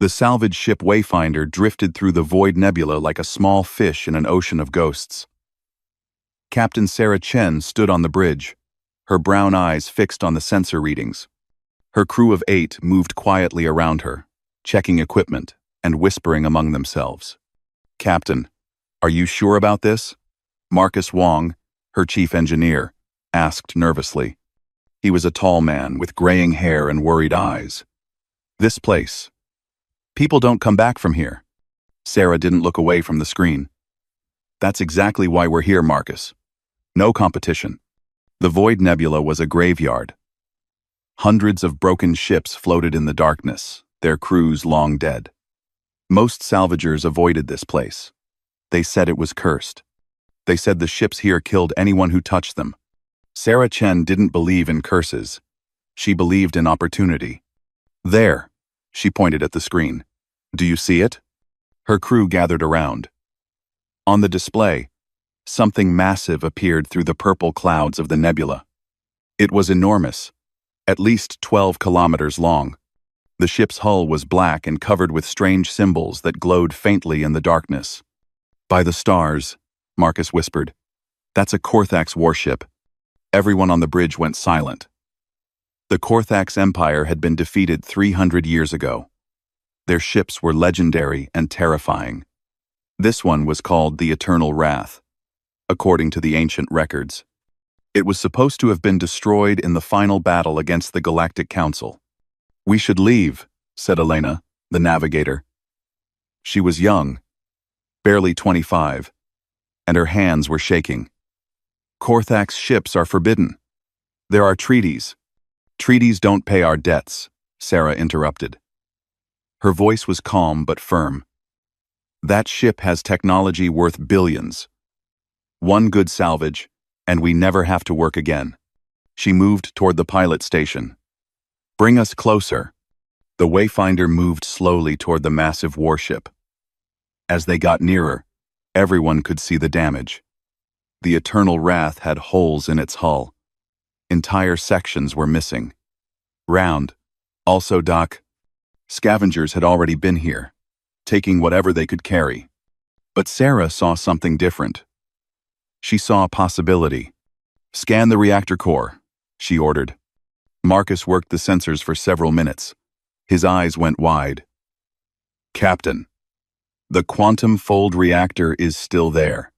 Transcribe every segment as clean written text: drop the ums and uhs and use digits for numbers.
The salvage ship Wayfinder drifted through the void nebula like a small fish in an ocean of ghosts. Captain Sarah Chen stood on the bridge, her brown eyes fixed on the sensor readings. Her crew of 8 moved quietly around her, checking equipment and whispering among themselves. "Captain, are you sure about this?" Marcus Wong, her chief engineer, asked nervously. He was a tall man with graying hair and worried eyes. "This place. People don't come back from here." Sarah didn't look away from the screen. "That's exactly why we're here, Marcus. No competition." The Void Nebula was a graveyard. Hundreds of broken ships floated in the darkness, their crews long dead. Most salvagers avoided this place. They said it was cursed. They said the ships here killed anyone who touched them. Sarah Chen didn't believe in curses. She believed in opportunity. "There," she pointed at the screen. "Do you see it?" Her crew gathered around. On the display, something massive appeared through the purple clouds of the nebula. It was enormous, at least 12 kilometers long. The ship's hull was black and covered with strange symbols that glowed faintly in the darkness. "By the stars," Marcus whispered. "That's a Korthax warship." Everyone on the bridge went silent. The Korthax Empire had been defeated 300 years ago. Their ships were legendary and terrifying. This one was called the Eternal Wrath, according to the ancient records. It was supposed to have been destroyed in the final battle against the Galactic Council. "We should leave," said Elena, the navigator. She was young, barely 25, and her hands were shaking. "Korthax ships are forbidden. There are treaties." "Treaties don't pay our debts," Sarah interrupted. Her voice was calm but firm. "That ship has technology worth billions. One good salvage, and we never have to work again." She moved toward the pilot station. "Bring us closer." The Wayfinder moved slowly toward the massive warship. As they got nearer, everyone could see the damage. The Eternal Wrath had holes in its hull. Entire sections were missing. Round. Also dock. Scavengers had already been here, taking whatever they could carry. But Sarah saw something different. She saw a possibility. "Scan the reactor core," she ordered. Marcus worked the sensors for several minutes. His eyes went wide. "Captain, the quantum fold reactor is still there.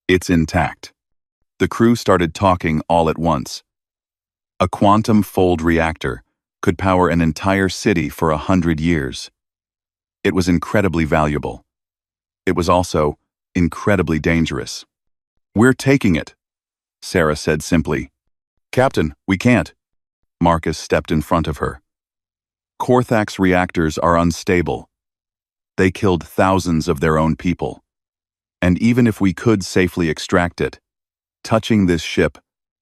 It's intact." The crew started talking all at once. A quantum fold reactor could power an entire city for 100 years. It was incredibly valuable. It was also incredibly dangerous. "We're taking it," Sarah said simply. "Captain, we can't." Marcus stepped in front of her. "Korthax reactors are unstable. They killed thousands of their own people. And even if we could safely extract it, touching this ship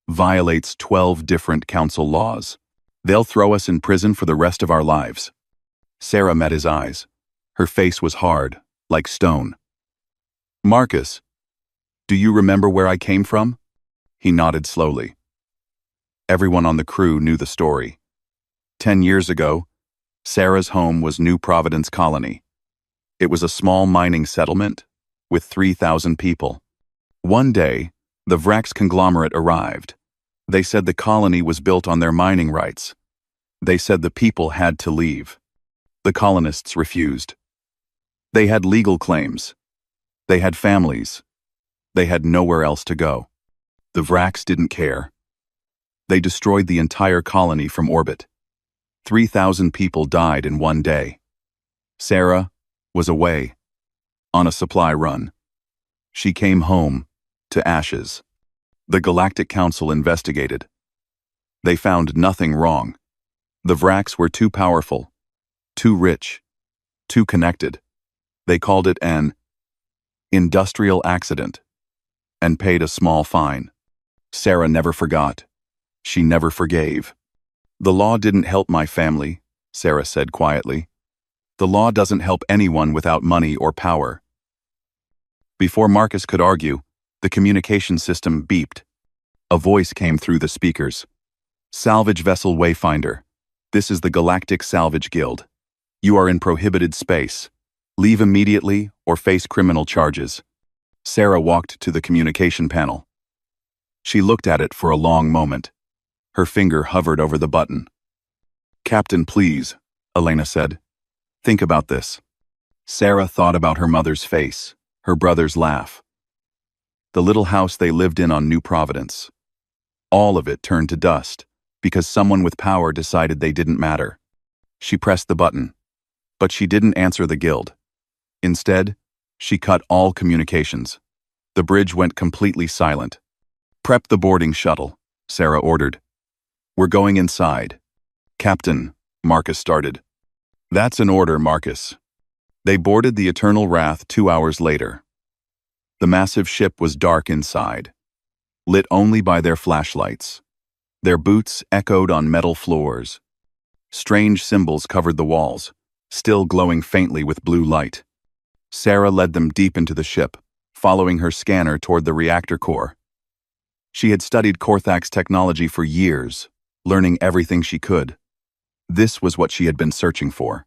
violates 12 different council laws. They'll throw us in prison for the rest of our lives." Sarah met his eyes. Her face was hard, like stone. "Marcus, do you remember where I came from?" He nodded slowly. Everyone on the crew knew the story. 10 years ago, Sarah's home was New Providence Colony. It was a small mining settlement with 3,000 people. One day, the Vrax conglomerate arrived. They said the colony was built on their mining rights. They said the people had to leave. The colonists refused. They had legal claims. They had families. They had nowhere else to go. The Vrax didn't care. They destroyed the entire colony from orbit. 3,000 people died in one day. Sarah was away, on a supply run. She came home to ashes. The Galactic Council investigated. They found nothing wrong. The Vrax were too powerful, too rich, too connected. They called it an industrial accident and paid a small fine. Sarah never forgot. She never forgave. "The law didn't help my family," Sarah said quietly. "The law doesn't help anyone without money or power." Before Marcus could argue, the communication system beeped. A voice came through the speakers. "Salvage vessel Wayfinder. This is the Galactic Salvage Guild. You are in prohibited space. Leave immediately or face criminal charges. Sarah walked to the communication panel. She looked at it for a long moment. Her finger hovered over the button. "Captain, please," Elena said. "Think about this." Sarah thought about her mother's face, her brother's laugh, the little house they lived in on New Providence. All of it turned to dust because someone with power decided they didn't matter. She pressed the button, but she didn't answer the guild. Instead, she cut all communications. The bridge went completely silent. "Prep the boarding shuttle," Sarah ordered. "We're going inside." "Captain," Marcus started. "That's an order, Marcus." They boarded the Eternal Wrath 2 hours later. The massive ship was dark inside, lit only by their flashlights. Their boots echoed on metal floors. Strange symbols covered the walls, still glowing faintly with blue light. Sarah led them deep into the ship, following her scanner toward the reactor core. She had studied Korthak's technology for years, learning everything she could. This was what she had been searching for.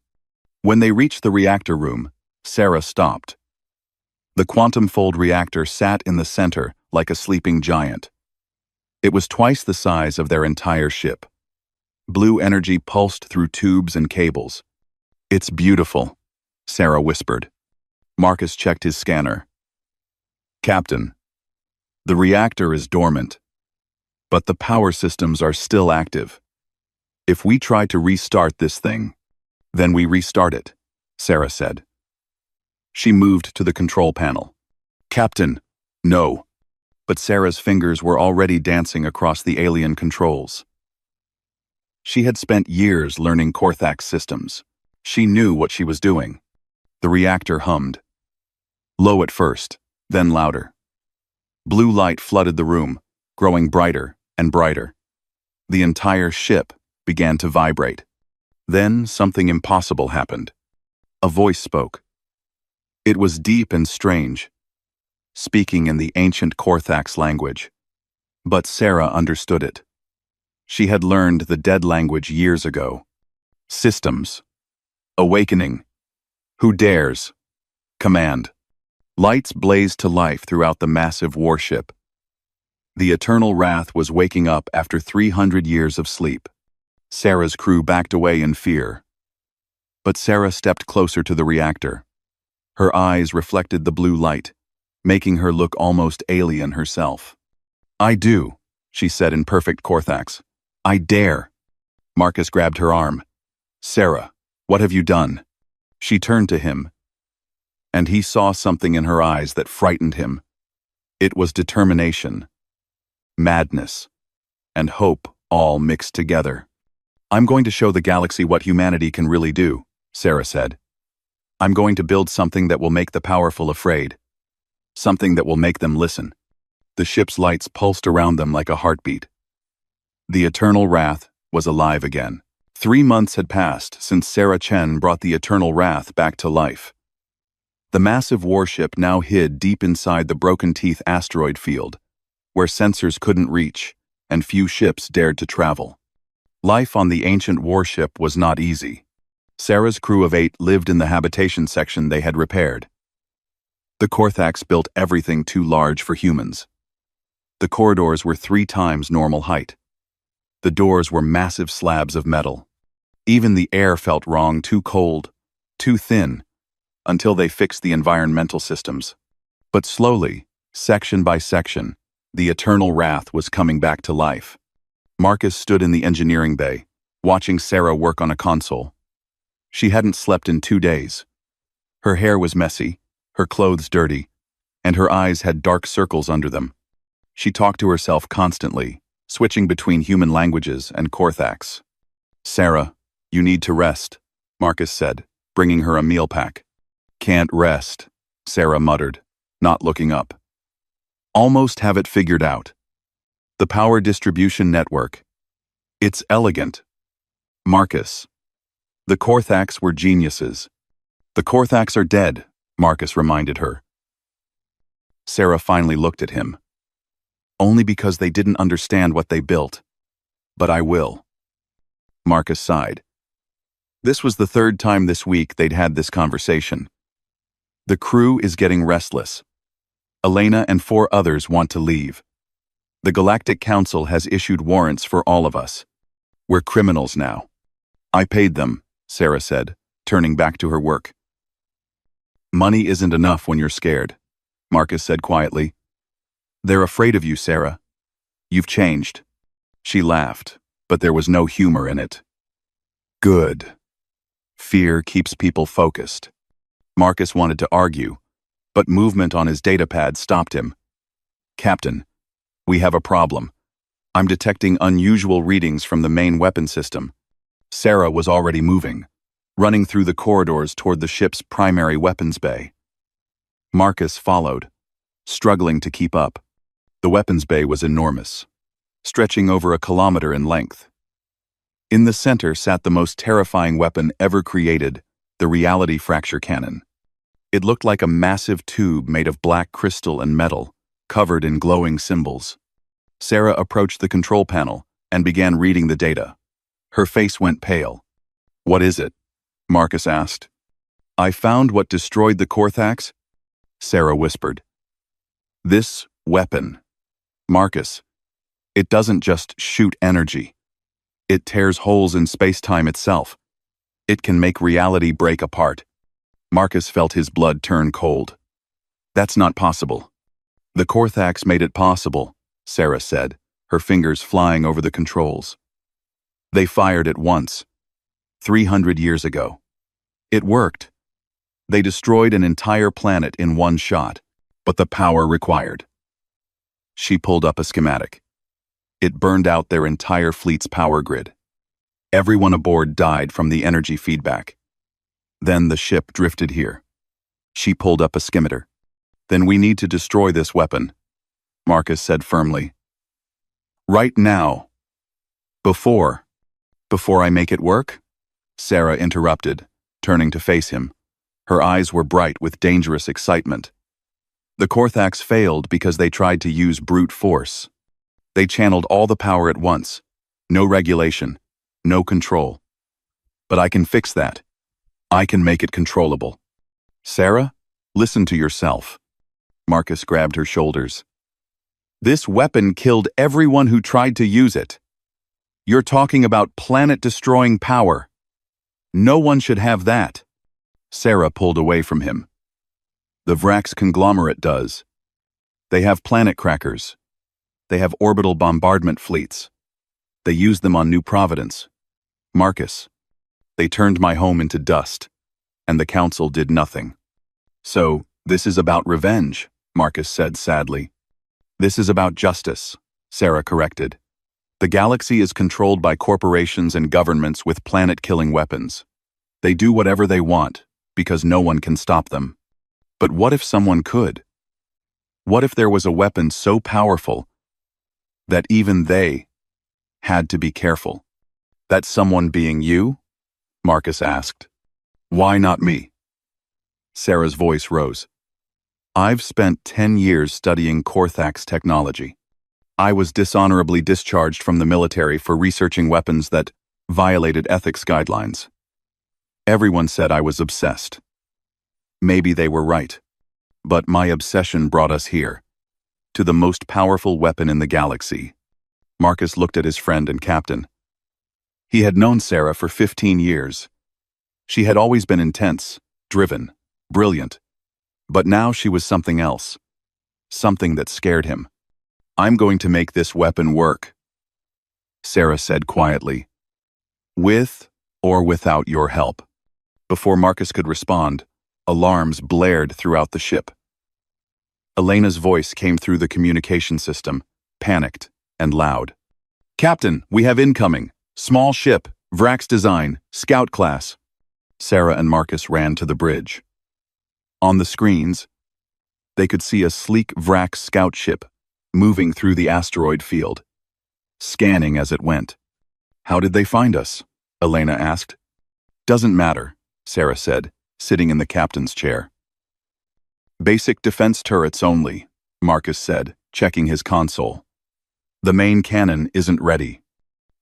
When they reached the reactor room, Sarah stopped. The quantum-fold reactor sat in the center like a sleeping giant. It was twice the size of their entire ship. Blue energy pulsed through tubes and cables. "It's beautiful," Sarah whispered. Marcus checked his scanner. "Captain, the reactor is dormant, but the power systems are still active. If we try to restart this thing, then we restart it," Sarah said. She moved to the control panel. "Captain, no." But Sarah's fingers were already dancing across the alien controls. She had spent years learning Korthak's systems. She knew what she was doing. The reactor hummed. Low at first, then louder. Blue light flooded the room, growing brighter and brighter. The entire ship began to vibrate. Then something impossible happened. A voice spoke. It was deep and strange, speaking in the ancient Korthak's language. But Sarah understood it. She had learned the dead language years ago. Systems. Awakening. Who dares? Command. Lights blazed to life throughout the massive warship. The Eternal Wrath was waking up after 300 years of sleep. Sarah's crew backed away in fear. But Sarah stepped closer to the reactor. Her eyes reflected the blue light, making her look almost alien herself. "I do," she said in perfect Korthaks. "I dare." Marcus grabbed her arm. "Sarah, what have you done?" She turned to him, and he saw something in her eyes that frightened him. It was determination, madness, and hope all mixed together. "I'm going to show the galaxy what humanity can really do," Sarah said. "I'm going to build something that will make the powerful afraid. Something that will make them listen." The ship's lights pulsed around them like a heartbeat. The Eternal Wrath was alive again. 3 months had passed since Sarah Chen brought the Eternal Wrath back to life. The massive warship now hid deep inside the Broken Teeth asteroid field, where sensors couldn't reach and few ships dared to travel. Life on the ancient warship was not easy. Sarah's crew of 8 lived in the habitation section they had repaired. The Korthaks built everything too large for humans. The corridors were 3 times normal height. The doors were massive slabs of metal. Even the air felt wrong, too cold, too thin, until they fixed the environmental systems. But slowly, section by section, the Eternal Wrath was coming back to life. Marcus stood in the engineering bay, watching Sarah work on a console. She hadn't slept in 2 days. Her hair was messy, her clothes dirty, and her eyes had dark circles under them. She talked to herself constantly, switching between human languages and Korthaks. "Sarah, you need to rest," Marcus said, bringing her a meal pack. "Can't rest," Sarah muttered, not looking up. "Almost have it figured out. The power distribution network. It's elegant." "Marcus, the Korthaks were geniuses." "The Korthaks are dead," Marcus reminded her. Sarah finally looked at him. "Only because they didn't understand what they built. But I will." Marcus sighed. This was the third time this week they'd had this conversation. The crew is getting restless. Elena and 4 others want to leave. The Galactic Council has issued warrants for all of us. We're criminals now. I paid them, Sarah said, turning back to her work. Money isn't enough when you're scared, Marcus said quietly. They're afraid of you, Sarah. You've changed. She laughed, but there was no humor in it. Good. Fear keeps people focused. Marcus wanted to argue, but movement on his datapad stopped him. Captain, we have a problem. I'm detecting unusual readings from the main weapon system. Sarah was already moving, running through the corridors toward the ship's primary weapons bay. Marcus followed, struggling to keep up. The weapons bay was enormous, stretching over 1 kilometer in length. In the center sat the most terrifying weapon ever created, the reality fracture cannon. It looked like a massive tube made of black crystal and metal, covered in glowing symbols. Sarah approached the control panel and began reading the data. Her face went pale. What is it? Marcus asked. I found what destroyed the Korthax, Sarah whispered. This weapon. Marcus, it doesn't just shoot energy. It tears holes in space-time itself. It can make reality break apart. Marcus felt his blood turn cold. That's not possible. The Korthax made it possible, Sarah said, her fingers flying over the controls. They fired it once, 300 years ago. It worked. They destroyed an entire planet in one shot, but the power required. She pulled up a schematic. It burned out their entire fleet's power grid. Everyone aboard died from the energy feedback. Then the ship drifted here. She pulled up a scimitar. Then we need to destroy this weapon, Marcus said firmly. Right now. Before I make it work? Sarah interrupted, turning to face him. Her eyes were bright with dangerous excitement. The Korthax failed because they tried to use brute force. They channeled all the power at once. No regulation, no control. But I can fix that. I can make it controllable. Sarah, listen to yourself. Marcus grabbed her shoulders. This weapon killed everyone who tried to use it. You're talking about planet-destroying power. No one should have that. Sarah pulled away from him. The Vrax conglomerate does. They have planet crackers. They have orbital bombardment fleets. They use them on New Providence. Marcus, they turned my home into dust, and the Council did nothing. So, this is about revenge, Marcus said sadly. This is about justice, Sarah corrected. The galaxy is controlled by corporations and governments with planet-killing weapons. They do whatever they want, because no one can stop them. But what if someone could? What if there was a weapon so powerful that even they had to be careful? That someone being you? Marcus asked. Why not me? Sarah's voice rose. I've spent 10 years studying Korthax technology. I was dishonorably discharged from the military for researching weapons that violated ethics guidelines. Everyone said I was obsessed. Maybe they were right. But my obsession brought us here, to the most powerful weapon in the galaxy. Marcus looked at his friend and captain. He had known Sarah for 15 years. She had always been intense, driven, brilliant. But now she was something else. Something that scared him. I'm going to make this weapon work, Sarah said quietly. With or without your help. Before Marcus could respond, alarms blared throughout the ship. Elena's voice came through the communication system, panicked and loud. Captain, we have incoming. Small ship, Vrax design, scout class. Sarah and Marcus ran to the bridge. On the screens, they could see a sleek Vrax scout ship moving through the asteroid field, scanning as it went. How did they find us? Elena asked. Doesn't matter, Sarah said, sitting in the captain's chair. Basic defense turrets only, Marcus said, checking his console. The main cannon isn't ready.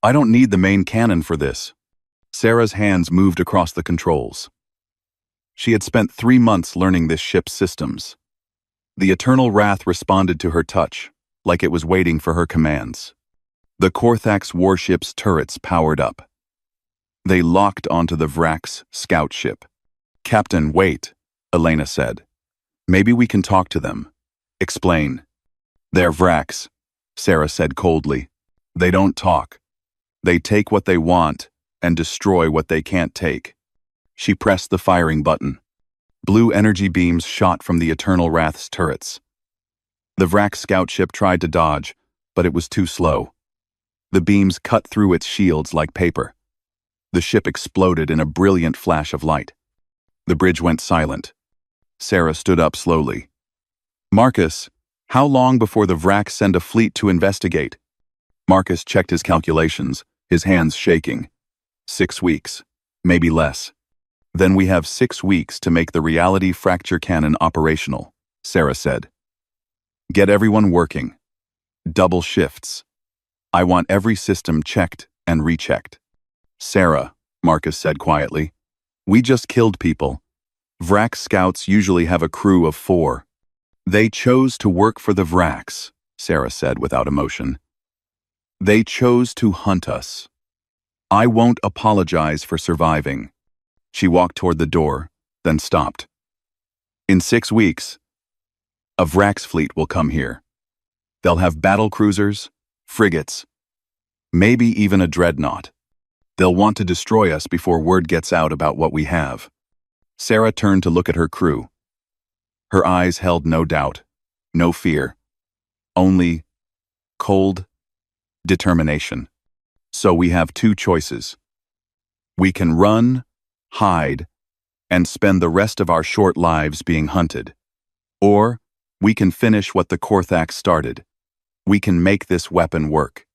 I don't need the main cannon for this. Sarah's hands moved across the controls. She had spent 3 months learning this ship's systems. The Eternal Wrath responded to her touch, like it was waiting for her commands. The Korthax warship's turrets powered up. They locked onto the Vrak's scout ship. "Captain, wait," Elena said. "Maybe we can talk to them." "Explain." "They're Vraks," Sarah said coldly. "They don't talk. They take what they want and destroy what they can't take." She pressed the firing button. Blue energy beams shot from the Eternal Wrath's turrets. The Vrak scout ship tried to dodge, but it was too slow. The beams cut through its shields like paper. The ship exploded in a brilliant flash of light. The bridge went silent. Sarah stood up slowly. "Marcus, how long before the Vraks send a fleet to investigate?" Marcus checked his calculations, his hands shaking. 6 weeks, maybe less. "Then we have 6 weeks to make the reality fracture cannon operational," Sarah said. "Get everyone working. Double shifts. I want every system checked and rechecked." "Sarah," Marcus said quietly, "we just killed people. Vrak scouts usually have a crew of 4. They chose to work for the Vraks," Sarah said without emotion. "They chose to hunt us. I won't apologize for surviving." She walked toward the door, then stopped. "In 6 weeks, a Vrak's fleet will come here. They'll have battle cruisers, frigates, maybe even a dreadnought. They'll want to destroy us before word gets out about what we have." Sarah turned to look at her crew. Her eyes held no doubt, no fear, only cold determination. "So we have 2 choices. We can run, hide, and spend the rest of our short lives being hunted. Or we can finish what the Korthax started. We can make this weapon work.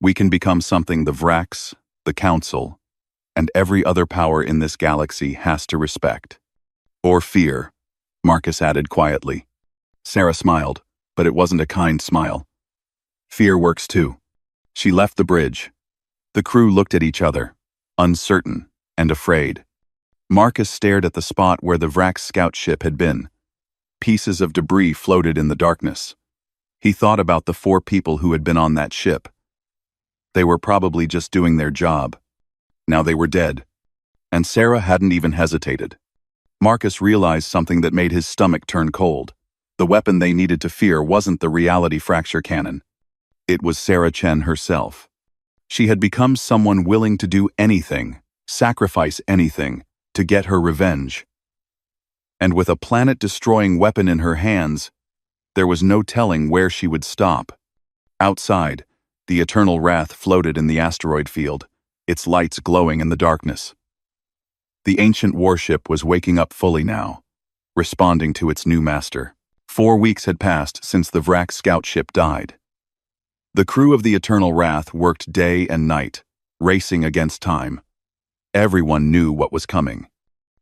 We can become something the Vraks, the Council, and every other power in this galaxy has to respect. Or fear," Marcus added quietly. Sarah smiled, but it wasn't a kind smile. "Fear works too." She left the bridge. The crew looked at each other, uncertain and afraid. Marcus stared at the spot where the Vrak scout ship had been. Pieces of debris floated in the darkness. He thought about the 4 people who had been on that ship. They were probably just doing their job. Now they were dead. And Sarah hadn't even hesitated. Marcus realized something that made his stomach turn cold. The weapon they needed to fear wasn't the reality fracture cannon. It was Sarah Chen herself. She had become someone willing to do anything, sacrifice anything, to get her revenge. And with a planet-destroying weapon in her hands, there was no telling where she would stop. Outside, the Eternal Wrath floated in the asteroid field, its lights glowing in the darkness. The ancient warship was waking up fully now, responding to its new master. 4 weeks had passed since the Vrak scout ship died. The crew of the Eternal Wrath worked day and night, racing against time. Everyone knew what was coming.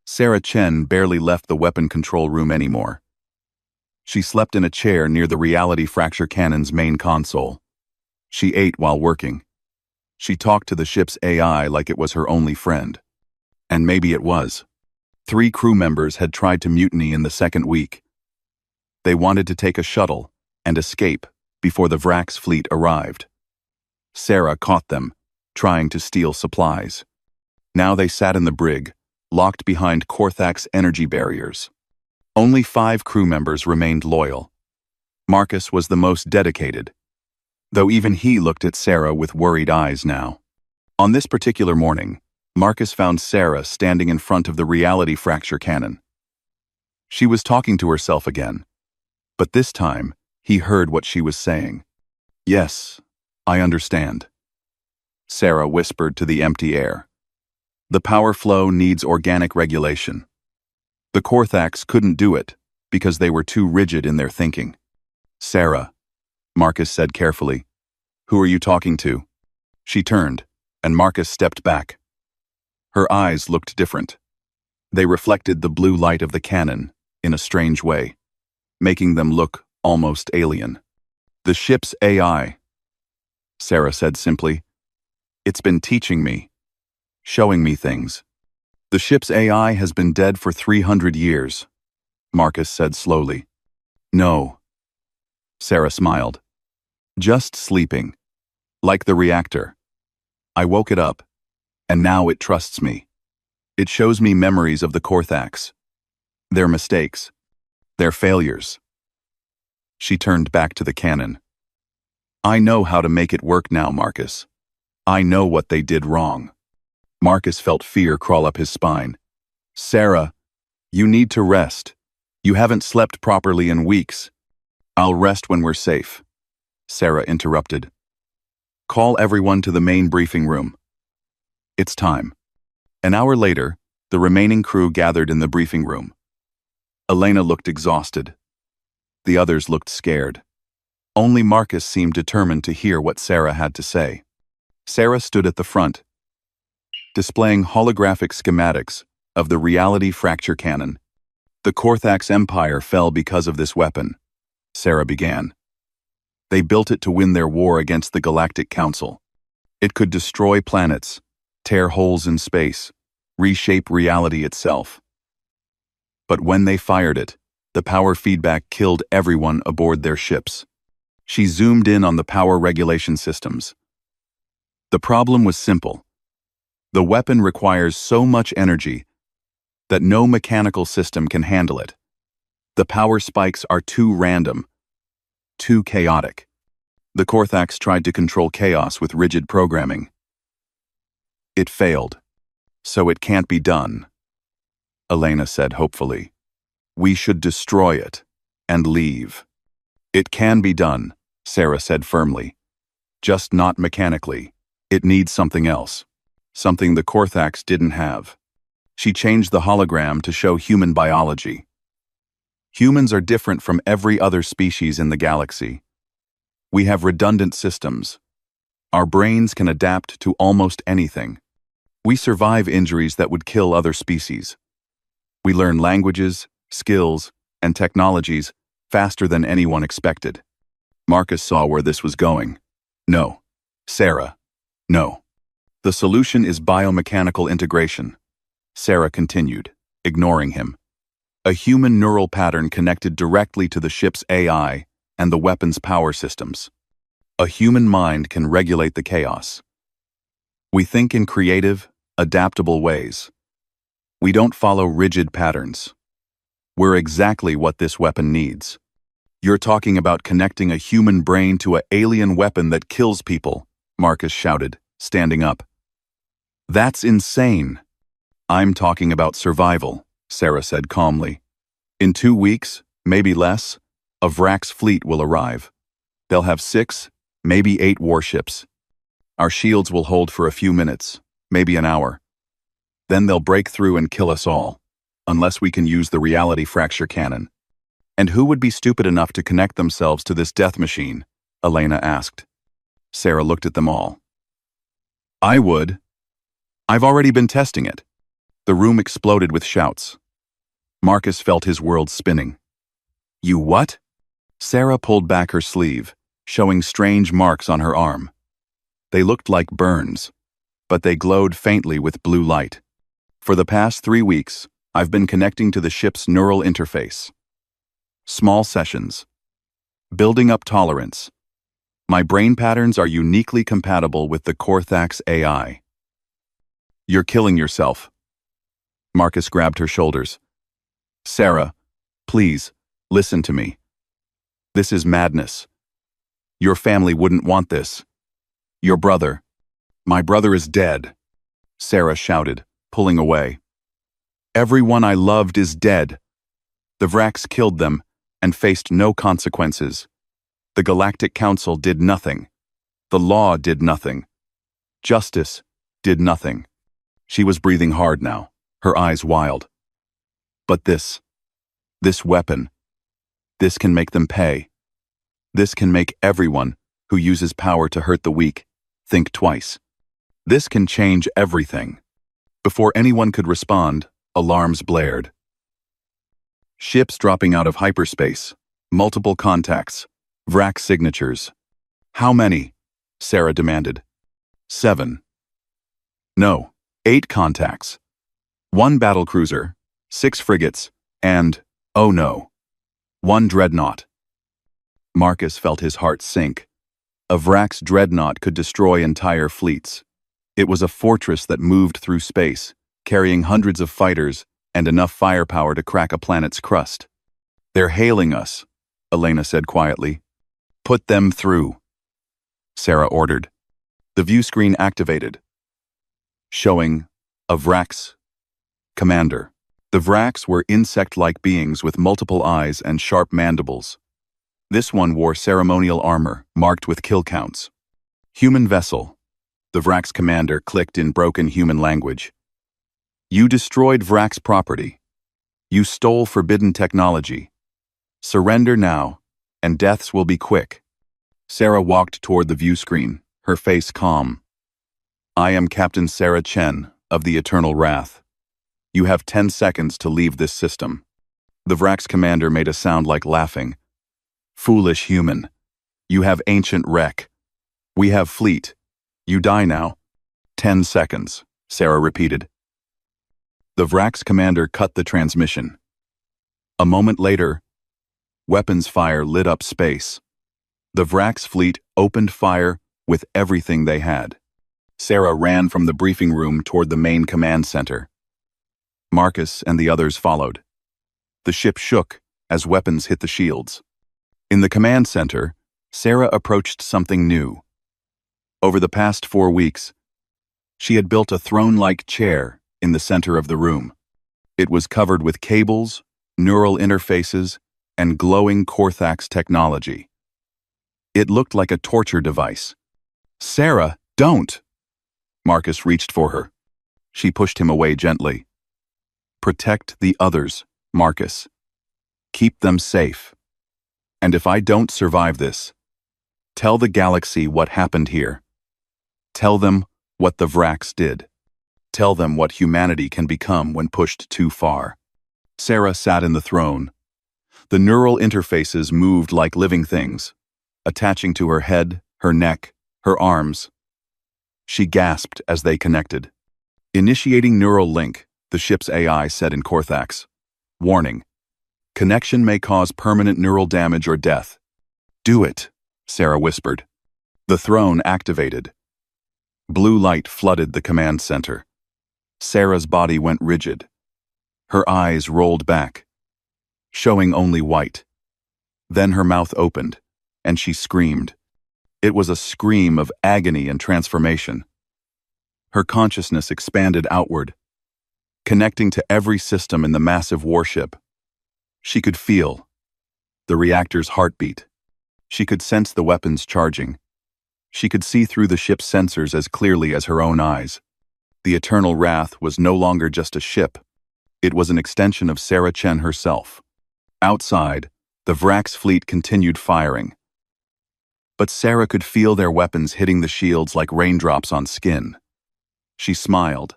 Sarah Chen barely left the weapon control room anymore. She slept in a chair near the reality fracture cannon's main console. She ate while working. She talked to the ship's AI like it was her only friend. And maybe it was. 3 crew members had tried to mutiny in the 2nd week. They wanted to take a shuttle and escape before the Vrak's fleet arrived. Sarah caught them, trying to steal supplies. Now they sat in the brig, locked behind Korthax energy barriers. Only 5 crew members remained loyal. Marcus was the most dedicated, though even he looked at Sarah with worried eyes now. On this particular morning, Marcus found Sarah standing in front of the reality fracture cannon. She was talking to herself again, but this time he heard what she was saying. "Yes, I understand," Sarah whispered to the empty air. "The power flow needs organic regulation. The Korthax couldn't do it because they were too rigid in their thinking." "Sarah," Marcus said carefully, "who are you talking to?" She turned, and Marcus stepped back. Her eyes looked different. They reflected the blue light of the cannon in a strange way, making them look almost alien. "The ship's AI," Sarah said simply. "It's been teaching me." showing me things. The ship's AI has been dead for 300 years, Marcus said slowly. No. Sarah smiled. Just sleeping. Like the reactor. I woke it up, and now it trusts me. It shows me memories of the Korthax. Their mistakes. Their failures. She turned back to the cannon. I know how to make it work now, Marcus. I know what they did wrong. Marcus felt fear crawl up his spine. Sarah, you need to rest. You haven't slept properly in weeks. I'll rest when we're safe. Sarah interrupted. Call everyone to the main briefing room. It's time. An hour later, the remaining crew gathered in the briefing room. Elena looked exhausted. The others looked scared. Only Marcus seemed determined to hear what Sarah had to say. Sarah stood at the front, displaying holographic schematics of the reality fracture cannon. The Korthax Empire fell because of this weapon, Sarah began. They built it to win their war against the Galactic Council. It could destroy planets, tear holes in space, reshape reality itself. But when they fired it, the power feedback killed everyone aboard their ships. She zoomed in on the power regulation systems. The problem was simple. The weapon requires so much energy that no mechanical system can handle it. The power spikes are too random, too chaotic. The Korthax tried to control chaos with rigid programming. It failed, so it can't be done, Elena said hopefully. We should destroy it and leave. It can be done, Sarah said firmly. Just not mechanically. It needs something else. Something the Korthax didn't have. She changed the hologram to show human biology. Humans are different from every other species in the galaxy. We have redundant systems. Our brains can adapt to almost anything. We survive injuries that would kill other species. We learn languages, skills, and technologies faster than anyone expected. Marcus saw where this was going. No. Sarah. No. The solution is biomechanical integration. Sarah continued, ignoring him. A human neural pattern connected directly to the ship's AI and the weapon's power systems. A human mind can regulate the chaos. We think in creative, adaptable ways. We don't follow rigid patterns. We're exactly what this weapon needs. You're talking about connecting a human brain to an alien weapon that kills people, Marcus shouted, standing up. That's insane. I'm talking about survival, Sarah said calmly. In 2 weeks, maybe less, a Vrax fleet will arrive. They'll have 6, maybe 8 warships. Our shields will hold for a few minutes, maybe an hour. Then they'll break through and kill us all, unless we can use the reality fracture cannon. And who would be stupid enough to connect themselves to this death machine? Elena asked. Sarah looked at them all. I would. I've already been testing it. The room exploded with shouts. Marcus felt his world spinning. You what? Sarah pulled back her sleeve, showing strange marks on her arm. They looked like burns, but they glowed faintly with blue light. For the past 3 weeks, I've been connecting to the ship's neural interface. Small sessions. Building up tolerance. My brain patterns are uniquely compatible with the Korthax AI. You're killing yourself. Marcus grabbed her shoulders. Sarah, please, listen to me. This is madness. Your family wouldn't want this. Your brother. My brother is dead, Sarah shouted, pulling away. Everyone I loved is dead. The Vrax killed them and faced no consequences. The Galactic Council did nothing. The law did nothing. Justice did nothing. She was breathing hard now, her eyes wild. But this weapon, this can make them pay. This can make everyone who uses power to hurt the weak think twice. This can change everything. Before anyone could respond, alarms blared. Ships dropping out of hyperspace, multiple contacts, Vrax signatures. How many? Sarah demanded. 7. No, 8 contacts. 1 battlecruiser, 6 frigates, and, oh no, 1 dreadnought. Marcus felt his heart sink. A Vrax dreadnought could destroy entire fleets. It was a fortress that moved through space, carrying hundreds of fighters and enough firepower to crack a planet's crust. "They're hailing us," Elena said quietly. "Put them through," Sarah ordered. The view screen activated, showing a Vrax commander. The Vrax were insect-like beings with multiple eyes and sharp mandibles. This one wore ceremonial armor, marked with kill counts. "Human vessel," the Vrax commander clicked in broken human language. "You destroyed Vrax property. You stole forbidden technology. Surrender now, and deaths will be quick." Sarah walked toward the view screen, her face calm. "I am Captain Sarah Chen, of the Eternal Wrath. You have 10 seconds to leave this system." The Vrax commander made a sound like laughing. "Foolish human. You have ancient wreck. We have fleet. You die now." 10 seconds, Sarah repeated. The Vrax commander cut the transmission. A moment later, weapons fire lit up space. The Vrax fleet opened fire with everything they had. Sarah ran from the briefing room toward the main command center. Marcus and the others followed. The ship shook as weapons hit the shields. In the command center, Sarah approached something new. Over the past 4 weeks, she had built a throne-like chair in the center of the room. It was covered with cables, neural interfaces, and glowing Corthax technology. It looked like a torture device. "Sarah, don't!" Marcus reached for her. She pushed him away gently. "Protect the others, Marcus. Keep them safe. And if I don't survive this, tell the galaxy what happened here. Tell them what the Vrax did. Tell them what humanity can become when pushed too far." Sarah sat in the throne. The neural interfaces moved like living things, attaching to her head, her neck, her arms. She gasped as they connected. "Initiating neural link," the ship's AI said in Corthax. "Warning. Connection may cause permanent neural damage or death." "Do it," Sarah whispered. The throne activated. Blue light flooded the command center. Sarah's body went rigid. Her eyes rolled back, showing only white. Then her mouth opened, and she screamed. It was a scream of agony and transformation. Her consciousness expanded outward, connecting to every system in the massive warship. She could feel the reactor's heartbeat. She could sense the weapons charging. She could see through the ship's sensors as clearly as her own eyes. The Eternal Wrath was no longer just a ship. It was an extension of Sarah Chen herself. Outside, the Vrax fleet continued firing. But Sarah could feel their weapons hitting the shields like raindrops on skin. She smiled,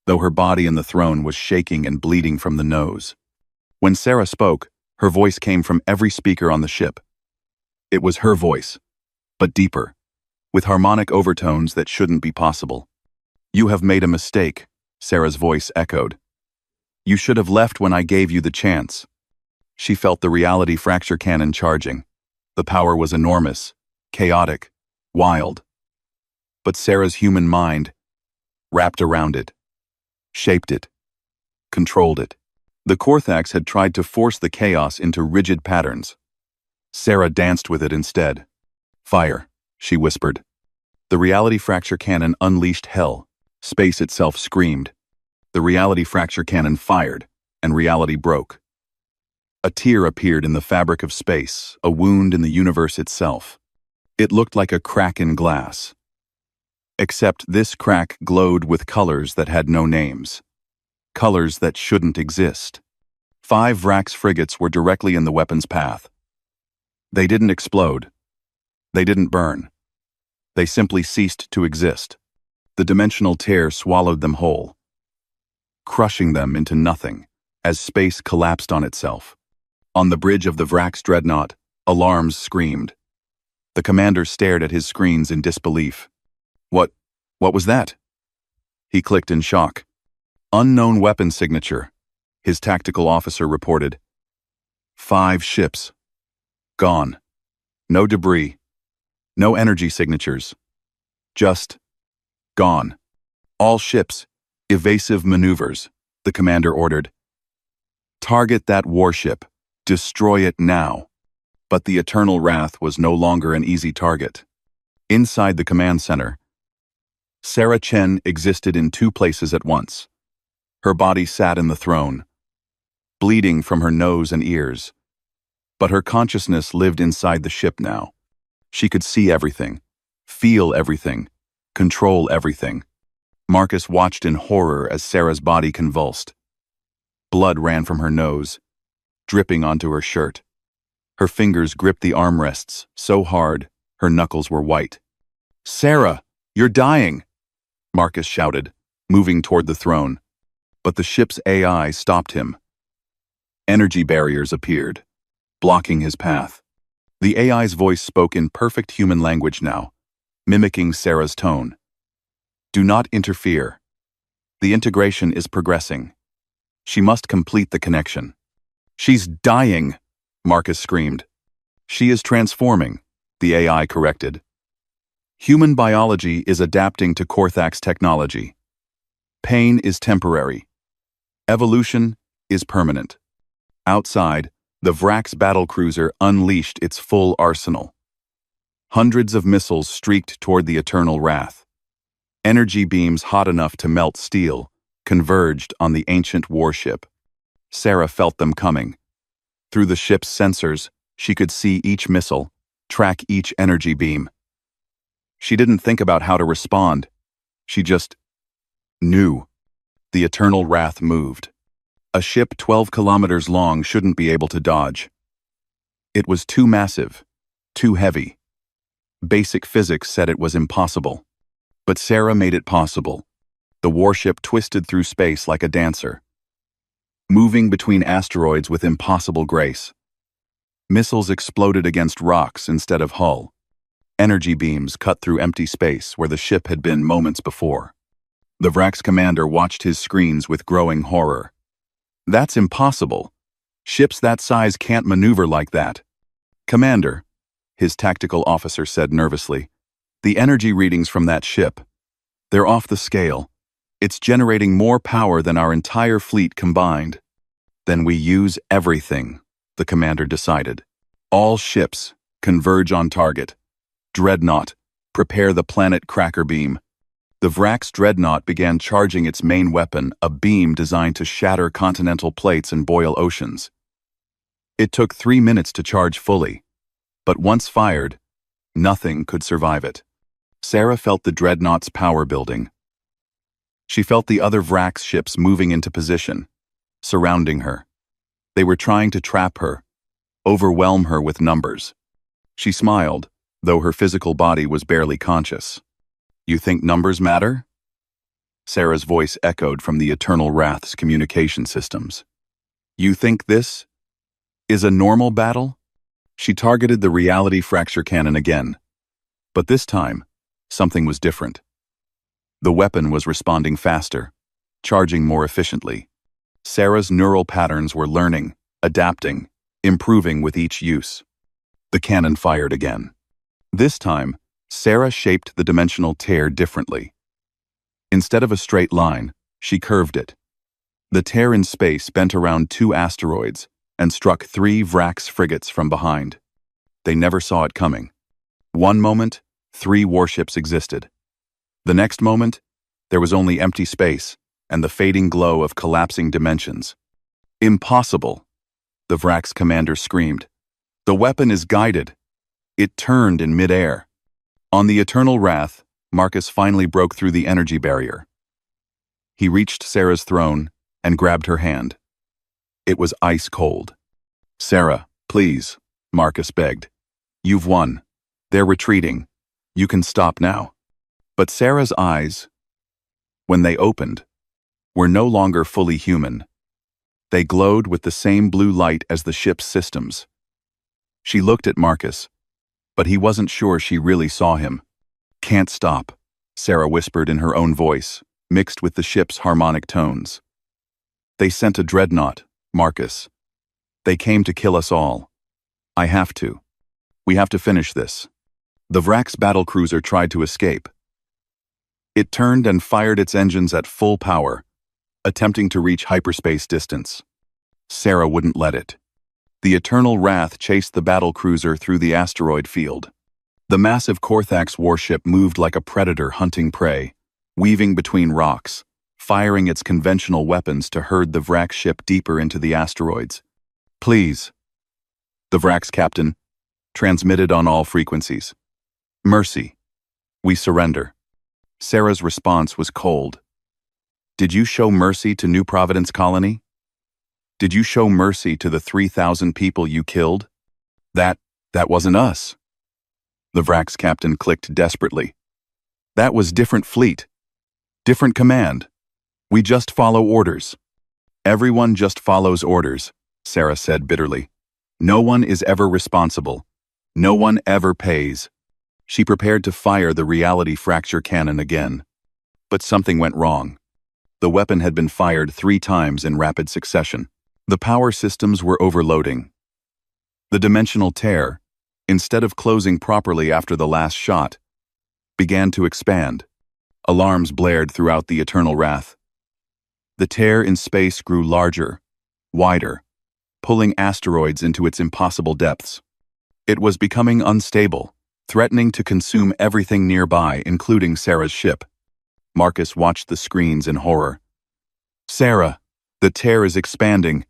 though her body in the throne was shaking and bleeding from the nose. When Sarah spoke, her voice came from every speaker on the ship. It was her voice, but deeper, with harmonic overtones that shouldn't be possible. "You have made a mistake," Sarah's voice echoed. "You should have left when I gave you the chance." She felt the reality fracture cannon charging. The power was enormous, chaotic, wild. But Sarah's human mind wrapped around it, shaped it, controlled it. The Corthax had tried to force the chaos into rigid patterns. Sarah danced with it instead. "Fire," she whispered. The reality fracture cannon unleashed hell. Space itself screamed. The reality fracture cannon fired, and reality broke. A tear appeared in the fabric of space, a wound in the universe itself. It looked like a crack in glass. Except this crack glowed with colors that had no names. Colors that shouldn't exist. 5 Vrax frigates were directly in the weapon's path. They didn't explode. They didn't burn. They simply ceased to exist. The dimensional tear swallowed them whole, crushing them into nothing as space collapsed on itself. On the bridge of the Vrax dreadnought, alarms screamed. The commander stared at his screens in disbelief. What was that?" He clicked in shock. Unknown weapon signature, his tactical officer reported. 5 ships. Gone. No debris. No energy signatures. Just gone. All ships. Evasive maneuvers, the commander ordered. Target that warship. Destroy it now. But the Eternal Wrath was no longer an easy target. Inside the command center, Sarah Chen existed in 2 places at once. Her body sat in the throne, bleeding from her nose and ears. But her consciousness lived inside the ship now. She could see everything, feel everything, control everything. Marcus watched in horror as Sarah's body convulsed. Blood ran from her nose, dripping onto her shirt. Her fingers gripped the armrests so hard, her knuckles were white. "Sarah, you're dying!" Marcus shouted, moving toward the throne. But the ship's AI stopped him. Energy barriers appeared, blocking his path. The AI's voice spoke in perfect human language now, mimicking Sarah's tone. "Do not interfere. The integration is progressing. She must complete the connection." "She's dying!" Marcus screamed. "She is transforming," the AI corrected. "Human biology is adapting to Korthak's technology. Pain is temporary. Evolution is permanent." Outside, the Vrax battlecruiser unleashed its full arsenal. Hundreds of missiles streaked toward the Eternal Wrath. Energy beams hot enough to melt steel converged on the ancient warship. Sarah felt them coming. Through the ship's sensors, she could see each missile, track each energy beam. She didn't think about how to respond. She just knew. The Eternal Wrath moved. A ship 12 kilometers long shouldn't be able to dodge. It was too massive, too heavy. Basic physics said it was impossible. But Sarah made it possible. The warship twisted through space like a dancer, moving between asteroids with impossible grace. Missiles exploded against rocks instead of hull. Energy beams cut through empty space where the ship had been moments before. The Vrax commander watched his screens with growing horror. "That's impossible. Ships that size can't maneuver like that." "Commander," his tactical officer said nervously, "the energy readings from that ship, they're off the scale. It's generating more power than our entire fleet combined." "Then we use everything," the commander decided. "All ships, converge on target. Dreadnought, prepare the planet cracker beam." The Vrax dreadnought began charging its main weapon, a beam designed to shatter continental plates and boil oceans. It took 3 minutes to charge fully, but once fired, nothing could survive it. Sarah felt the dreadnought's power building. She felt the other Vrax ships moving into position, surrounding her. They were trying to trap her, overwhelm her with numbers. She smiled, though her physical body was barely conscious. "You think numbers matter?" Sarah's voice echoed from the Eternal Wrath's communication systems. "You think this is a normal battle?" She targeted the reality fracture cannon again. But this time, something was different. The weapon was responding faster, charging more efficiently. Sarah's neural patterns were learning, adapting, improving with each use. The cannon fired again. This time, Sarah shaped the dimensional tear differently. Instead of a straight line, she curved it. The tear in space bent around 2 asteroids and struck 3 Vrax frigates from behind. They never saw it coming. One moment, 3 warships existed. The next moment, there was only empty space and the fading glow of collapsing dimensions. "Impossible!" the Vrax commander screamed. "The weapon is guided." It turned in midair. On the Eternal Wrath, Marcus finally broke through the energy barrier. He reached Sarah's throne and grabbed her hand. It was ice cold. "Sarah, please," Marcus begged. "You've won. They're retreating. You can stop now." But Sarah's eyes, when they opened, were no longer fully human. They glowed with the same blue light as the ship's systems. She looked at Marcus, but he wasn't sure she really saw him. "Can't stop," Sarah whispered in her own voice, mixed with the ship's harmonic tones. They sent a dreadnought, Marcus. They came to kill us all. I have to. We have to finish this. The Vrak's battlecruiser tried to escape. It turned and fired its engines at full power, attempting to reach hyperspace distance. Sarah wouldn't let it. The Eternal Wrath chased the battlecruiser through the asteroid field. The massive Korthax warship moved like a predator hunting prey, weaving between rocks, firing its conventional weapons to herd the Vrak ship deeper into the asteroids. Please. The Vrak's captain transmitted on all frequencies. Mercy. We surrender. Sarah's response was cold. Did you show mercy to New Providence Colony? Did you show mercy to the 3,000 people you killed? That wasn't us. The Vrak's captain clicked desperately. That was different fleet. Different command. We just follow orders. Everyone just follows orders, Sarah said bitterly. No one is ever responsible. No one ever pays. She prepared to fire the reality fracture cannon again. But something went wrong. The weapon had been fired 3 times in rapid succession. The power systems were overloading. The dimensional tear, instead of closing properly after the last shot, began to expand. Alarms blared throughout the Eternal Wrath. The tear in space grew larger, wider, pulling asteroids into its impossible depths. It was becoming unstable, threatening to consume everything nearby, including Sarah's ship. Marcus watched the screens in horror. Sarah, the tear is expanding.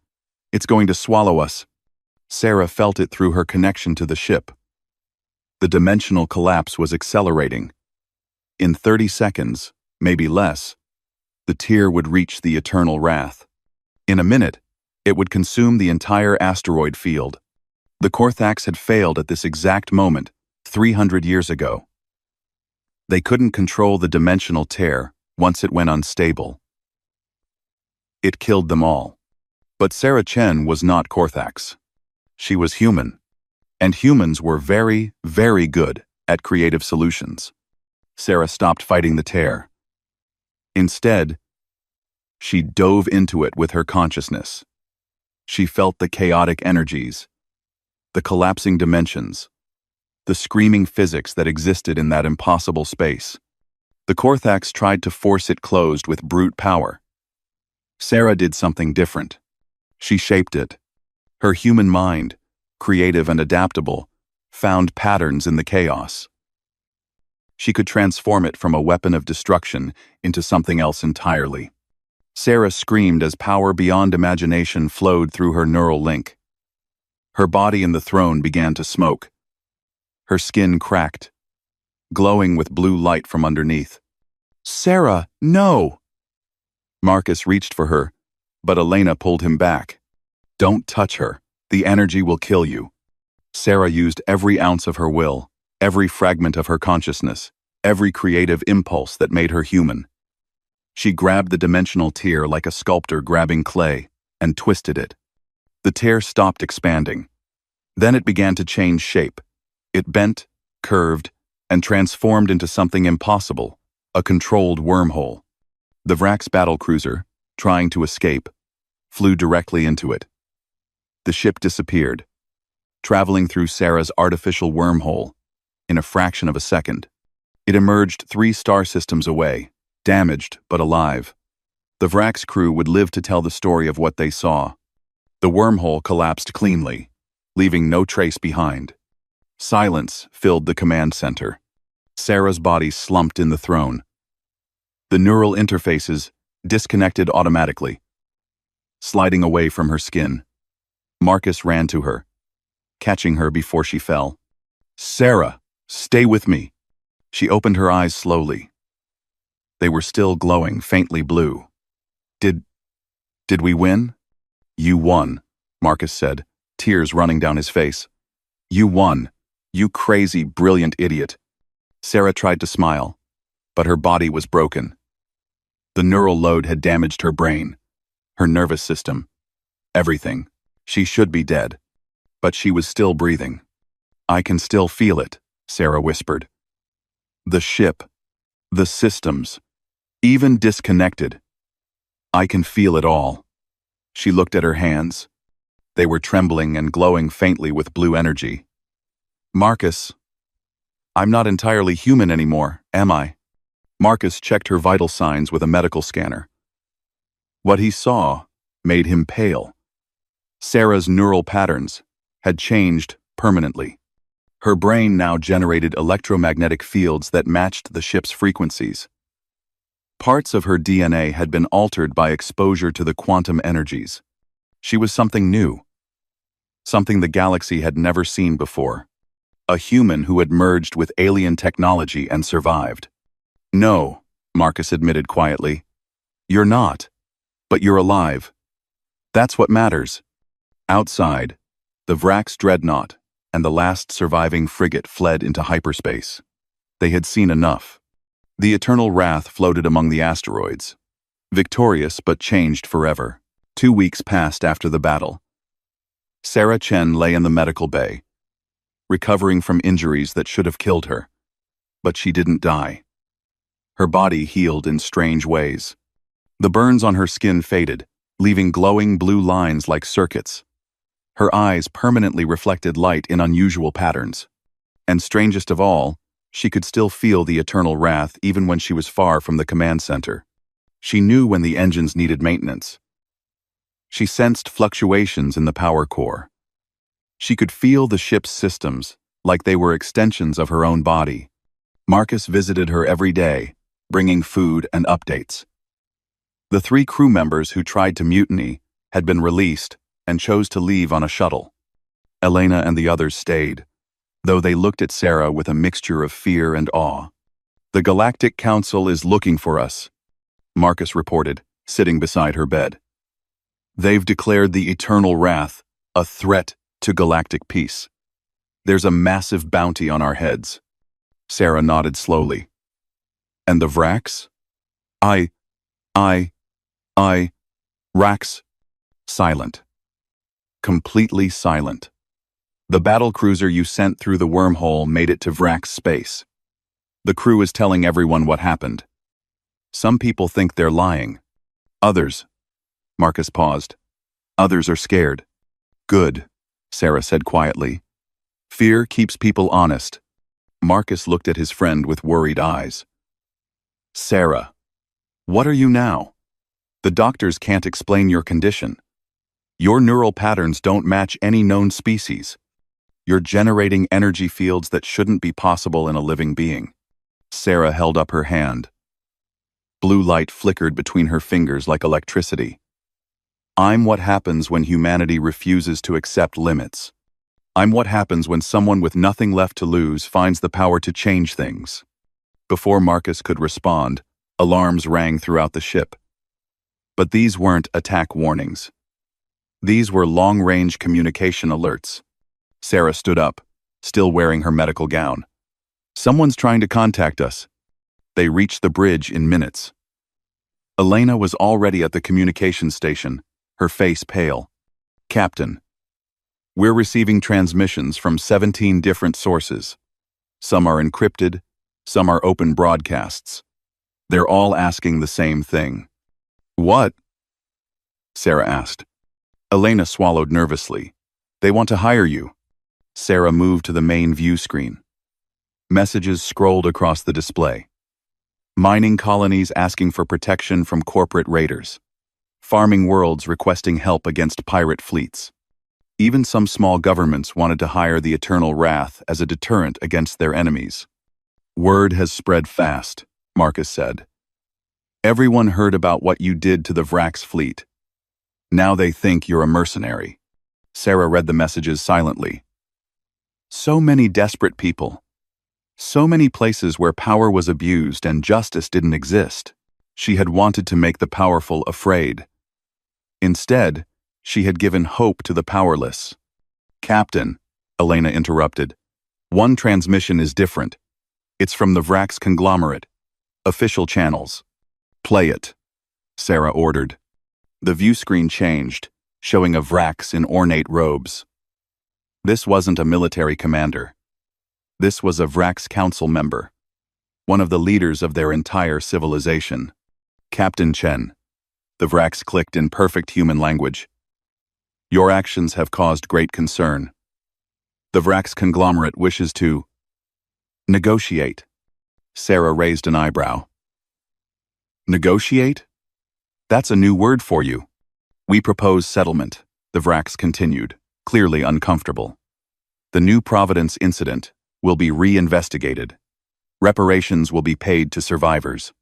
It's going to swallow us. Sarah felt it through her connection to the ship. The dimensional collapse was accelerating. In 30 seconds, maybe less, the tear would reach the Eternal Wrath. In a minute, it would consume the entire asteroid field. The Korthax had failed at this exact moment, 300 years ago. They couldn't control the dimensional tear once it went unstable. It killed them all. But Sarah Chen was not Korthax. She was human. And humans were very, very good at creative solutions. Sarah stopped fighting the tear. Instead, she dove into it with her consciousness. She felt the chaotic energies, the collapsing dimensions, the screaming physics that existed in that impossible space. The Korthax tried to force it closed with brute power. Sarah did something different. She shaped it. Her human mind, creative and adaptable, found patterns in the chaos. She could transform it from a weapon of destruction into something else entirely. Sarah screamed as power beyond imagination flowed through her neural link. Her body in the throne began to smoke. Her skin cracked, glowing with blue light from underneath. Sarah, no! Marcus reached for her, but Elena pulled him back. Don't touch her. The energy will kill you. Sarah used every ounce of her will, every fragment of her consciousness, every creative impulse that made her human. She grabbed the dimensional tear like a sculptor grabbing clay and twisted it. The tear stopped expanding. Then it began to change shape. It bent, curved, and transformed into something impossible, a controlled wormhole. The Vrak's battlecruiser, trying to escape, flew directly into it. The ship disappeared, traveling through Sarah's artificial wormhole in a fraction of a second. It emerged 3 star systems away, damaged but alive. The Vrak's crew would live to tell the story of what they saw. The wormhole collapsed cleanly, leaving no trace behind. Silence filled the command center. Sarah's body slumped in the throne. The neural interfaces disconnected automatically, sliding away from her skin. Marcus ran to her, catching her before she fell. Sarah, stay with me. She opened her eyes slowly. They were still glowing faintly blue. Did we win? You won, Marcus said, tears running down his face. You won, you crazy, brilliant idiot. Sarah tried to smile, but her body was broken. The neural load had damaged her brain, her nervous system, everything. She should be dead, but she was still breathing. I can still feel it, Sarah whispered. The ship, the systems, even disconnected. I can feel it all. She looked at her hands. They were trembling and glowing faintly with blue energy. Marcus, I'm not entirely human anymore, am I? Marcus checked her vital signs with a medical scanner. What he saw made him pale. Sarah's neural patterns had changed permanently. Her brain now generated electromagnetic fields that matched the ship's frequencies. Parts of her DNA had been altered by exposure to the quantum energies. She was something new, something the galaxy had never seen before. A human who had merged with alien technology and survived. No, Marcus admitted quietly. You're not, but you're alive. That's what matters. Outside, the Vrax dreadnought and the last surviving frigate fled into hyperspace. They had seen enough. The eternal wrath floated among the asteroids, victorious but changed forever. 2 weeks passed after the battle. Sarah Chen lay in the medical bay, recovering from injuries that should have killed her. But she didn't die. Her body healed in strange ways. The burns on her skin faded, leaving glowing blue lines like circuits. Her eyes permanently reflected light in unusual patterns. And strangest of all, she could still feel the eternal wrath even when she was far from the command center. She knew when the engines needed maintenance. She sensed fluctuations in the power core. She could feel the ship's systems, like they were extensions of her own body. Marcus visited her every day, bringing food and updates. The 3 crew members who tried to mutiny had been released and chose to leave on a shuttle. Elena and the others stayed, though they looked at Sarah with a mixture of fear and awe. The Galactic Council is looking for us, Marcus reported, sitting beside her bed. They've declared the eternal wrath a threat to galactic peace. There's a massive bounty on our heads. Sarah nodded slowly. And the Vrax? Rax. Silent. Completely silent. The battlecruiser you sent through the wormhole made it to Vrax space. The crew is telling everyone what happened. Some people think they're lying. Others. Marcus paused. Others are scared. Good, Sarah said quietly. Fear keeps people honest. Marcus looked at his friend with worried eyes. Sarah, what are you now? The doctors can't explain your condition. Your neural patterns don't match any known species. You're generating energy fields that shouldn't be possible in a living being. Sarah held up her hand. Blue light flickered between her fingers like electricity. I'm what happens when humanity refuses to accept limits. I'm what happens when someone with nothing left to lose finds the power to change things. Before Marcus could respond, alarms rang throughout the ship. But these weren't attack warnings. These were long-range communication alerts. Sarah stood up, still wearing her medical gown. Someone's trying to contact us. They reached the bridge in minutes. Elena was already at the communication station, her face pale. Captain, we're receiving transmissions from 17 different sources. Some are encrypted, some are open broadcasts. They're all asking the same thing. What? Sarah asked. Elena swallowed nervously. They want to hire you. Sarah moved to the main view screen. Messages scrolled across the display. Mining colonies asking for protection from corporate raiders. Farming worlds requesting help against pirate fleets. Even some small governments wanted to hire the Eternal Wrath as a deterrent against their enemies. Word has spread fast, Marcus said. Everyone heard about what you did to the Vrax fleet. Now they think you're a mercenary. Sarah read the messages silently. So many desperate people. So many places where power was abused and justice didn't exist. She had wanted to make the powerful afraid. Instead, she had given hope to the powerless. Captain, Elena interrupted, one transmission is different. It's from the Vrax conglomerate. Official channels. Play it, Sarah ordered. The view screen changed, showing a Vrax in ornate robes. This wasn't a military commander. This was a Vrax council member, one of the leaders of their entire civilization. Captain Chen. The Vrax clicked in perfect human language. Your actions have caused great concern. The Vrax conglomerate wishes to negotiate. Sarah raised an eyebrow. Negotiate? That's a new word for you. We propose settlement, the Vrax continued, clearly uncomfortable. The New Providence incident will be re-investigated. Reparations will be paid to survivors.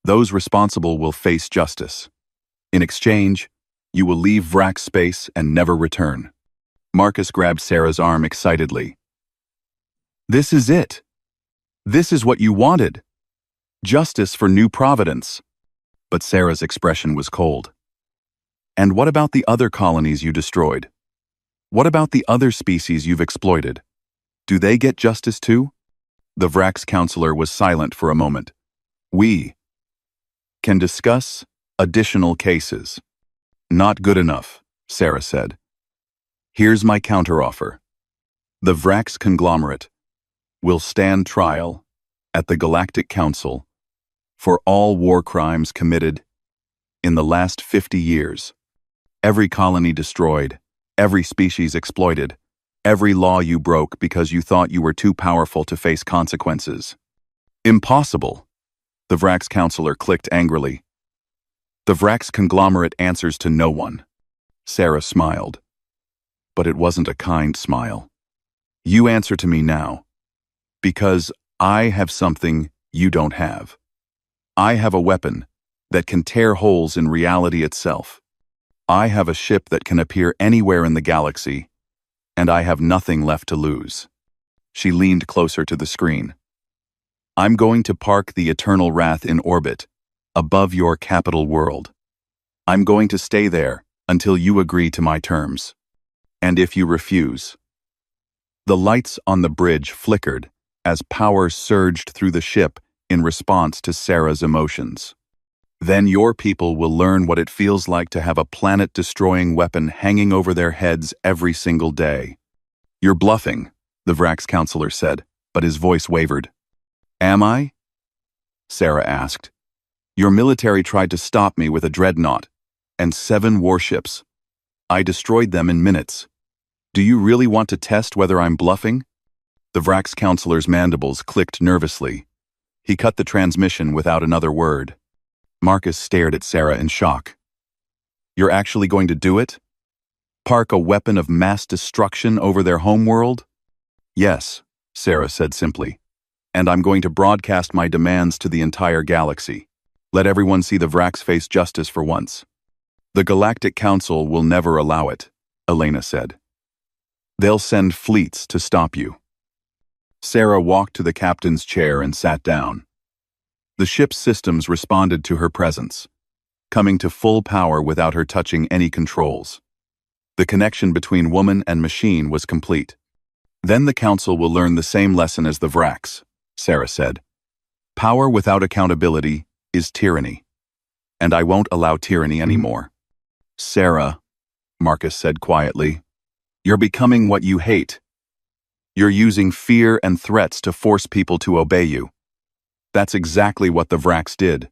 Those responsible will face justice. In exchange, you will leave Vrax space and never return. Marcus grabbed Sarah's arm excitedly. This is it. This is what you wanted. Justice for New Providence. But Sarah's expression was cold. And what about the other colonies you destroyed? What about the other species you've exploited? Do they get justice too? The Vrax counselor was silent for a moment. We can discuss additional cases. Not good enough, Sarah said. Here's my counteroffer. The Vrax conglomerate will stand trial at the Galactic Council for all war crimes committed in the last 50 years. Every colony destroyed, every species exploited, every law you broke because you thought you were too powerful to face consequences. Impossible, the Vrax counselor clicked angrily. The Vrax conglomerate answers to no one. Sarah smiled. But it wasn't a kind smile. You answer to me now. Because I have something you don't have. I have a weapon that can tear holes in reality itself. I have a ship that can appear anywhere in the galaxy, and I have nothing left to lose. She leaned closer to the screen. I'm going to park the Eternal Wrath in orbit, above your capital world. I'm going to stay there until you agree to my terms. And if you refuse. The lights on the bridge flickered as power surged through the ship in response to Sarah's emotions. Then your people will learn what it feels like to have a planet-destroying weapon hanging over their heads every single day. You're bluffing, the Vrax counselor said, but his voice wavered. Am I? Sarah asked. Your military tried to stop me with a dreadnought and 7 warships. I destroyed them in minutes. Do you really want to test whether I'm bluffing? The Vrax counselor's mandibles clicked nervously. He cut the transmission without another word. Marcus stared at Sarah in shock. You're actually going to do it? Park a weapon of mass destruction over their homeworld? Yes, Sarah said simply. And I'm going to broadcast my demands to the entire galaxy. Let everyone see the Vrax face justice for once. The Galactic Council will never allow it, Elena said. They'll send fleets to stop you. Sarah walked to the captain's chair and sat down. The ship's systems responded to her presence, coming to full power without her touching any controls. The connection between woman and machine was complete. Then the Council will learn the same lesson as the Vrax, Sarah said. Power without accountability is tyranny. And I won't allow tyranny anymore. Sarah, Marcus said quietly, you're becoming what you hate. You're using fear and threats to force people to obey you. That's exactly what the Vrax did.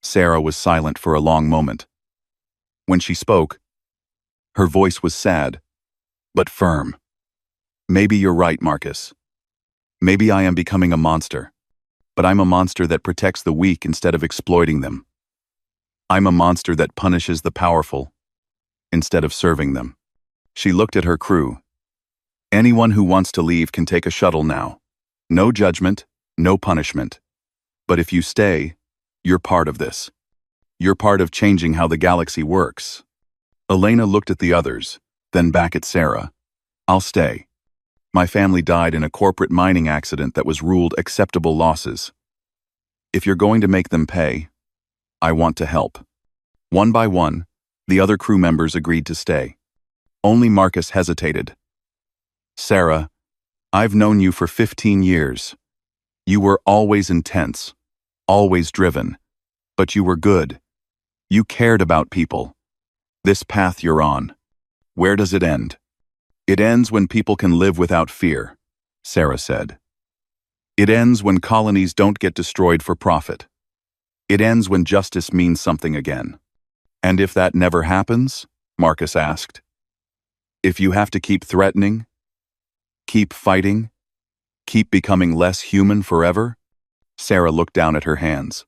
Sarah was silent for a long moment. When she spoke, her voice was sad, but firm. Maybe you're right, Marcus. Maybe I am becoming a monster, but I'm a monster that protects the weak instead of exploiting them. I'm a monster that punishes the powerful instead of serving them. She looked at her crew. Anyone who wants to leave can take a shuttle now. No judgment, no punishment. But if you stay, you're part of this. You're part of changing how the galaxy works. Elena looked at the others, then back at Sarah. I'll stay. My family died in a corporate mining accident that was ruled acceptable losses. If you're going to make them pay, I want to help. One by one, the other crew members agreed to stay. Only Marcus hesitated. Sarah, I've known you for 15 years. You were always intense, always driven, but you were good. You cared about people. This path you're on, where does it end? It ends when people can live without fear, Sarah said. It ends when colonies don't get destroyed for profit. It ends when justice means something again. And if that never happens? Marcus asked. If you have to keep threatening, keep fighting, keep becoming less human forever? Sarah looked down at her hands.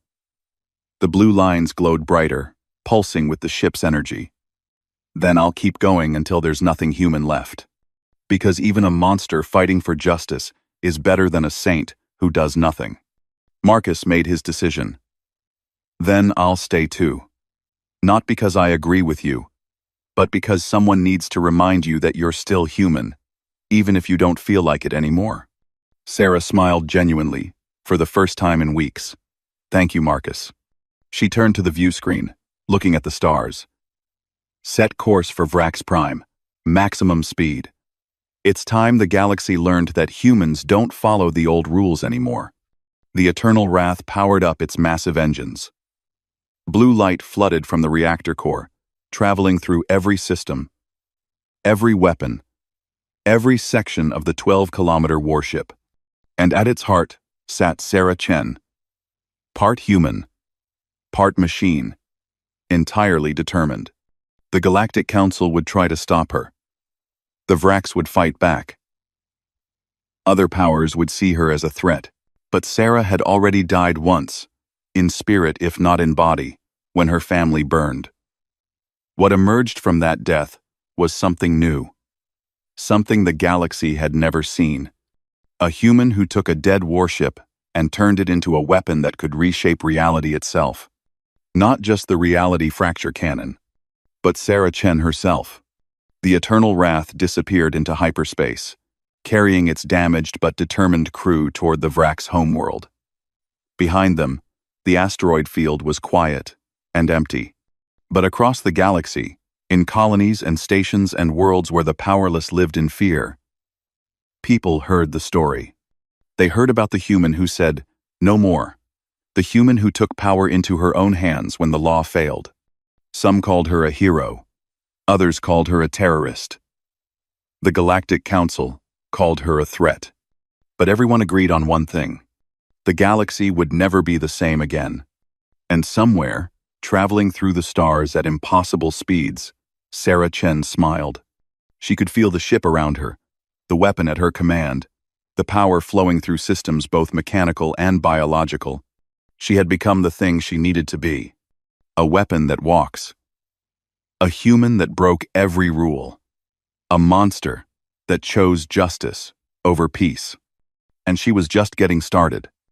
The blue lines glowed brighter, pulsing with the ship's energy. Then I'll keep going until there's nothing human left. Because even a monster fighting for justice is better than a saint who does nothing. Marcus made his decision. Then I'll stay too. Not because I agree with you, but because someone needs to remind you that you're still human, even if you don't feel like it anymore. Sarah smiled genuinely, for the first time in weeks. Thank you, Marcus. She turned to the view screen, looking at the stars. Set course for Vrax Prime. Maximum speed. It's time the galaxy learned that humans don't follow the old rules anymore. The Eternal Wrath powered up its massive engines. Blue light flooded from the reactor core, traveling through every system, every weapon, every section of the 12-kilometer warship. And at its heart sat Sarah Chen, part human, part machine, entirely determined. The Galactic Council would try to stop her. The Vrax would fight back. Other powers would see her as a threat, but Sarah had already died once, in spirit if not in body, when her family burned. What emerged from that death was something new, something the galaxy had never seen. A human who took a dead warship and turned it into a weapon that could reshape reality itself. Not just the reality fracture cannon, but Sarah Chen herself. The Eternal Wrath disappeared into hyperspace, carrying its damaged but determined crew toward the Vrax homeworld. Behind them, the asteroid field was quiet and empty. But across the galaxy, in colonies and stations and worlds where the powerless lived in fear, people heard the story. They heard about the human who said, "No more." The human who took power into her own hands when the law failed. Some called her a hero. Others called her a terrorist. The Galactic Council called her a threat. But everyone agreed on one thing. The galaxy would never be the same again. And somewhere, traveling through the stars at impossible speeds, Sarah Chen smiled. She could feel the ship around her, the weapon at her command, the power flowing through systems both mechanical and biological. She had become the thing she needed to be. A weapon that walks. A human that broke every rule. A monster that chose justice over peace. And she was just getting started.